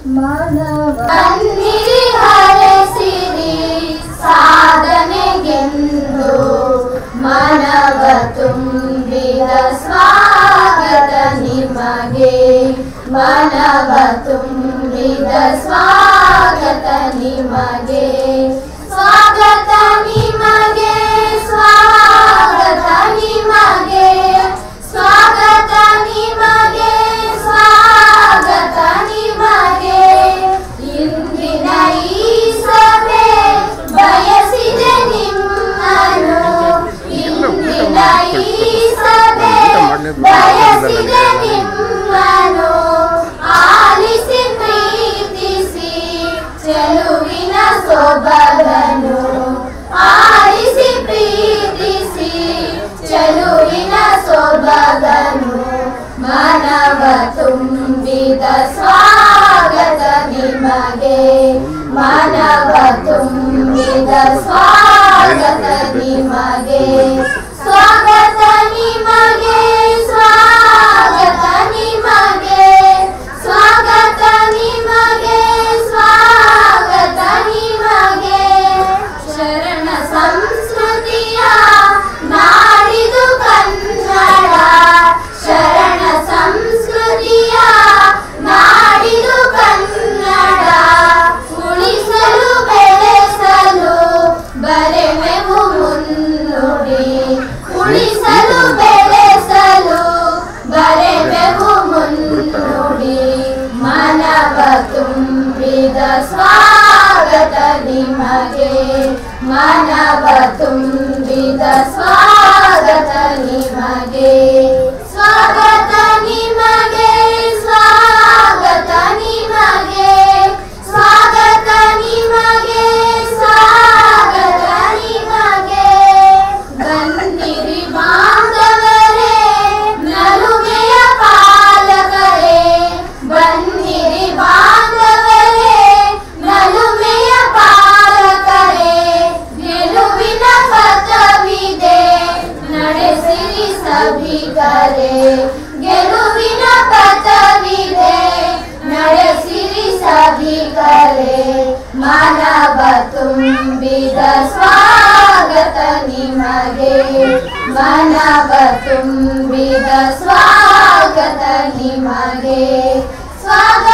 ಮಾನವ ಬನ್ನಿರಿ ಹರಸಿರಿ ಸಾಧನೆಗೆಂದು ಮನವ ತುಂಬಿದ ಸ್ವಾಗತ ನಿಮಗೆ ಮನವ ತುಂಬಿದ ಸ್ವಾಗತ ನಿಮಗೆ ಸ್ವಾಗತ ನಿಮಗೆ ಸ್ವಾಗತ ನಿಮಗೆ ಸ್ವಾಗತ ನಿಮಗೆ ಸ್ವಾಗತ ನಿಮಗೆ ಇಂದಿನ ಈ ಸಭೆ ಬಯಸಿದೆ ನಿಮ್ಮನು ಇಂದಿನ ಈ ಸಭೆ ಬಯಸಿದೆ ನಿಮ್ಮನು ಆಲಿಸಿ ಪ್ರೀತಿಸಿ ಚೆಲುವಿನ ಸೊಬಗನು ಆಲಿಸಿ ಪ್ರೀತಿಸಿ ಚೆಲುವಿನ ಸೊಬಗನು ಮನವ ತುಂಬಿದ ಸ್ವಾಗತ ನಿಮಗೆ ಮನವ ತುಂಬಿದ ಸ್ವಾಗತ ನಿಮಗೆ ಸ್ವಾಗತ ನಿಮಗೆ ಸ್ವಾಗತ ನಿಮಗೆ ಸ್ವಾಗತ ನಿಮಗೆ ಸ್ವಾಗತ ನಿಮಗೆ ಶರಣ ಸಂಸ್ಕೃತಿಯ ನಾಡಿದು ಕನ್ನಡ ಶರಣ ಸಂಸ್ಕೃತಿಯ ನಾಡಿದು ಕನ್ನಡ ಉಳಿಸಲು ಬೆಳೆಸಲು ಬರೆಮೆವು ಮುನ್ನುಡಿ ಉಳಿಸಲು ಬೆಳೆಸಲು ಬರೆಮೆವು ಮುನ್ನುಡಿ ಮನವ ತುಂಬಿದ ಸ್ವಾಗತ ನಿಮಗೆ ಮನವ ತುಂಬಿದ ಸ್ವಾಗತ ನಿಮಗೆ ಸ್ವಾಗತ ನಿಮಗೆ ಸ್ವಾಗತ ನಿಮಗೆ ಸ್ವಾಗತ ನಿಮಗೆ ಸ್ವಾಗತ ನಿಮಗೆ ಬನ್ನಿರಿ ಬಾಂಧವರೇ ನಲುಮೆಯ ಪಾಲಕರೇ ಬನ್ನಿರಿ ಬಾಂಧವರೇ ನಲುಮೆಯ ಪಾಲಕರೇ ಗೆಲುವಿನ ಪಥವಿದೆ ನಡೆಸಿರಿ ಸಭಿಕರೇ ಗೆಲುವಿನ ಪಥವಿದೆ ನಡೆಸಿರಿ ಸಭಿಕರೇ ಮನವ ತುಂಬಿದ ಸ್ವಾಗತ ನಿಮಗೆ ಮನವ ತುಂಬಿದ ಸ್ವಾಗತ ನಿಮಗೆ ಸ್ವಾಗತ